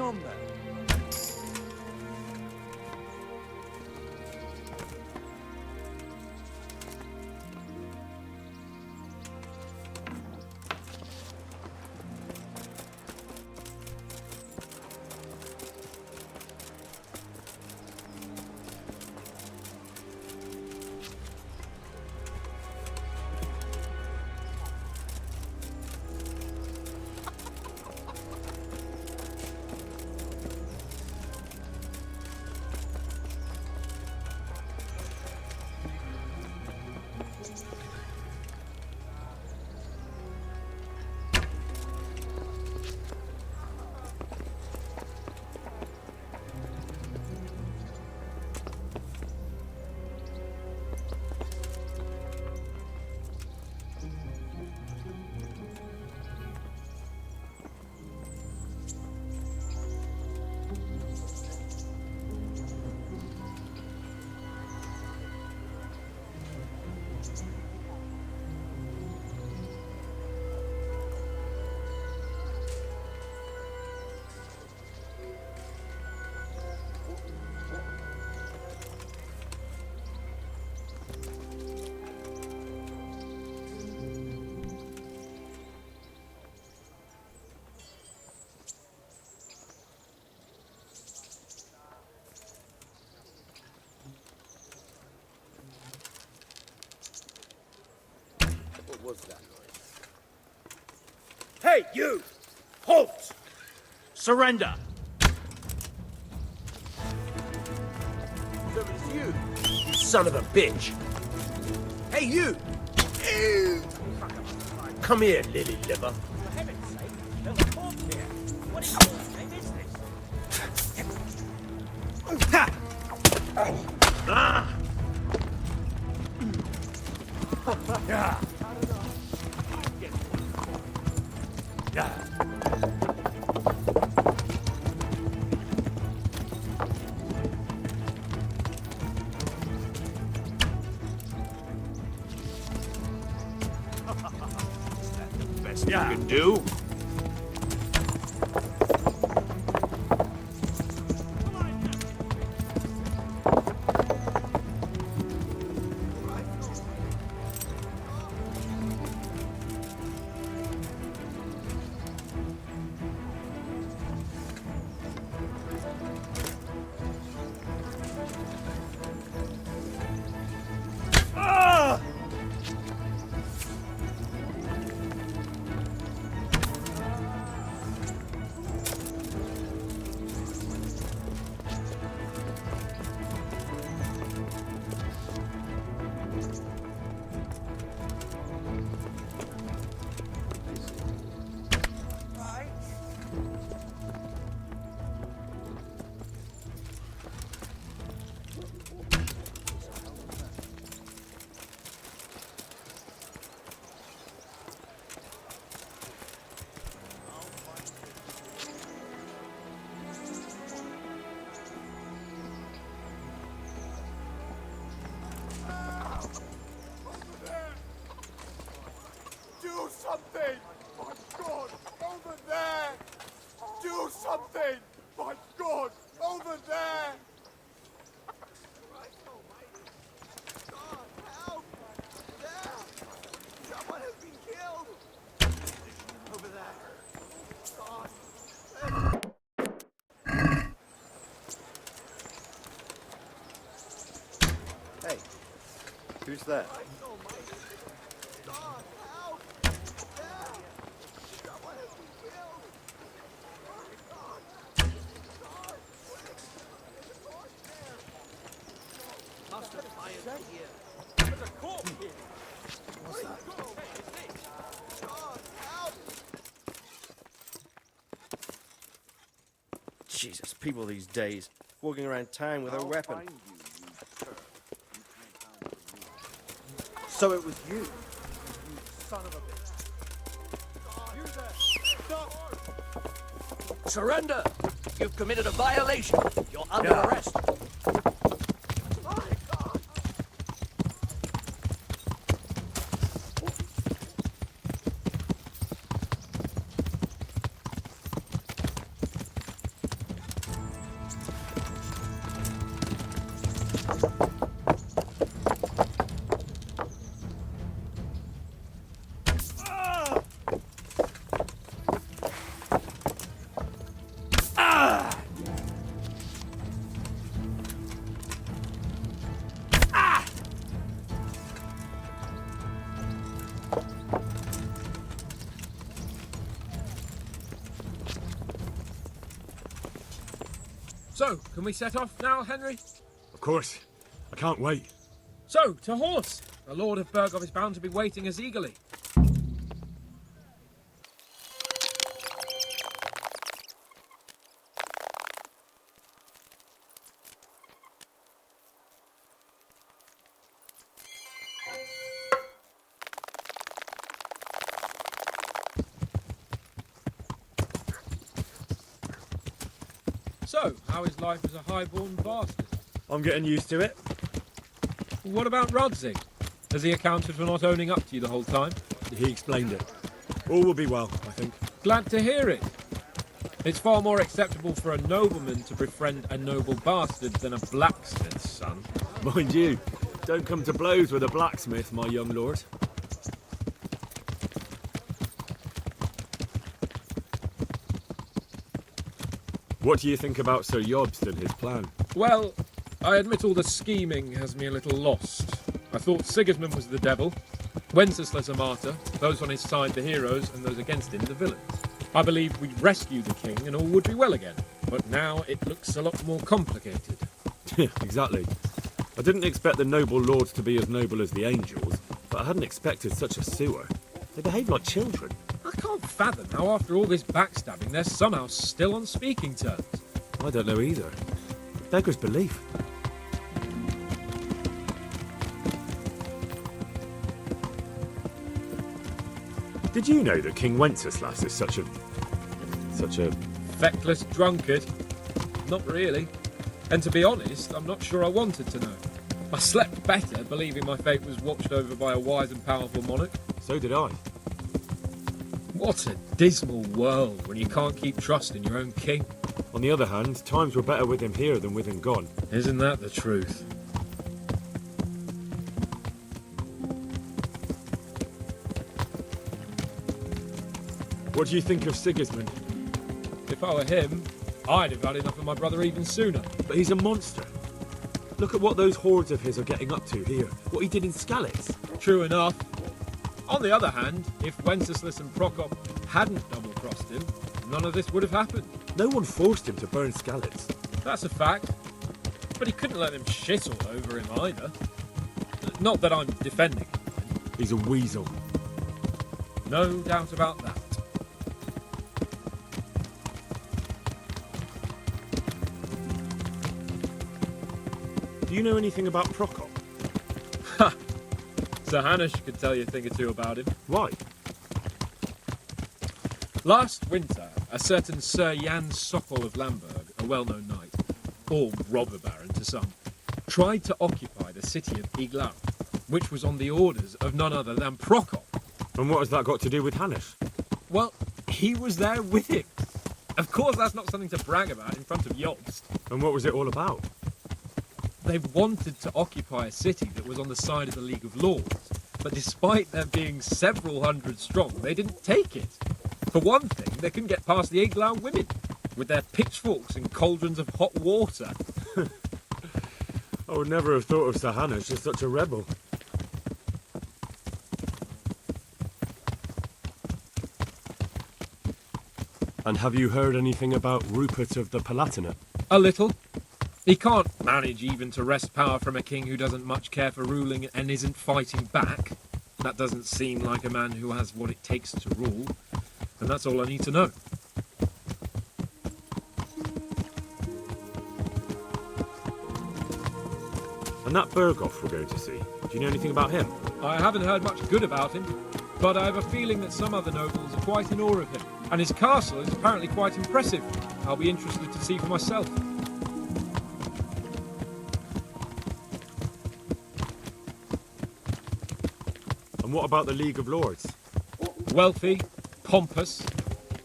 on there? What was that noise? Hey, you! Halt! Surrender! So it's you, you son of a bitch! Hey, you! Ew. Come here, lily liver. For heaven's sake, there's a corpse here. What in God's name is this? Ha! Ah! Yeah. Yeah. That's the best you can do. Do something! My God! Over there! Do something! My God! Over there! God, help! There! Someone has been killed! Over there! God! Hey, who's that? God, help! There! Someone has been killed! God! God! There's a corpse there! Must have fired here. There's a corpse here. What's that? God, help! Jesus, people these days walking around town with a weapon. So it was you. You son of a bitch. You there! Stop! Surrender! You've committed a violation. You're under Yeah. arrest. My God! So, can we set off now, Henry? Of course. I can't wait. So, to horse! The Lord of Burgov is bound to be waiting us eagerly. So, how is life as a highborn bastard? I'm getting used to it. What about Rodzig? Has he accounted for not owning up to you the whole time? He explained it. All will be well, I think. Glad to hear it. It's far more acceptable for a nobleman to befriend a noble bastard than a blacksmith's son. Mind you, don't come to blows with a blacksmith, my young lord. What do you think about Sir Jobst and his plan? Well, I admit all the scheming has me a little lost. I thought Sigismund was the devil, Wenceslas a martyr, those on his side the heroes, and those against him the villains. I believed we'd rescue the king and all would be well again, but now it looks a lot more complicated. Exactly. I didn't expect the noble lords to be as noble as the angels, but I hadn't expected such a sewer. They behave like children. I can't fathom how after all this backstabbing they're somehow still on speaking terms. I don't know either. Beggars belief. Did you know that King Wenceslas is such a... Feckless drunkard? Not really. And to be honest, I'm not sure I wanted to know. I slept better believing my fate was watched over by a wise and powerful monarch. So did I. What a dismal world when you can't keep trust in your own king. On the other hand, times were better with him here than with him gone. Isn't that the truth? What do you think of Sigismund? If I were him, I'd have had enough of my brother even sooner. But he's a monster. Look at what those hordes of his are getting up to here. What he did in Skalitz. True enough. On the other hand, if Wenceslas and Prokop hadn't double-crossed him, none of this would have happened. No one forced him to burn Skalitz. That's a fact. But he couldn't let them shit all over him either. Not that I'm defending him. He's a weasel. No doubt about that. Do you know anything about Prokop? Ha! Sir Hanush could tell you a thing or two about him. Why? Last winter, a certain Sir Jan Sokol of Lamberg, a well-known knight, or robber baron to some, tried to occupy the city of Iglau, which was on the orders of none other than Prokop. And what has that got to do with Hanush? Well, he was there with him. Of course, that's not something to brag about in front of Jobst. And what was it all about? They wanted to occupy a city that was on the side of the League of Lords, but despite there being several hundred strong, they didn't take it. For one thing, they couldn't get past the Iglau women, with their pitchforks and cauldrons of hot water. I would never have thought of Sir Hanush as such a rebel. And have you heard anything about Rupert of the Palatinate? A little. He can't manage even to wrest power from a king who doesn't much care for ruling and isn't fighting back. That doesn't seem like a man who has what it takes to rule. And that's all I need to know. And that Berghoff we're going to see, do you know anything about him? I haven't heard much good about him, but I have a feeling that some other nobles are quite in awe of him. And his castle is apparently quite impressive. I'll be interested to see for myself. And what about the League of Lords? Wealthy, pompous.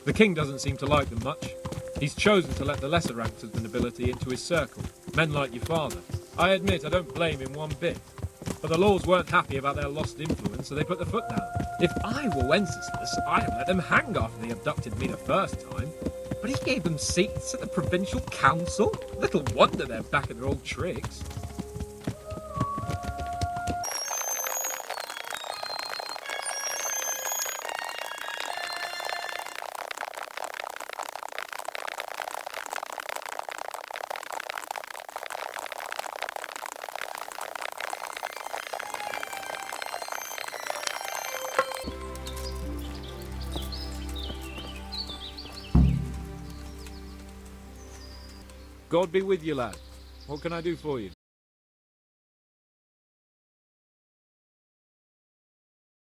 The king doesn't seem to like them much. He's chosen to let the lesser ranks of the nobility into his circle, men like your father. I admit I don't blame him one bit. But the lords weren't happy about their lost influence, so they put their foot down. If I were Wenceslas, I'd let them hang after they abducted me the first time. But he gave them seats at the provincial council. Little wonder they're back at their old tricks. God be with you, lad. What can I do for you?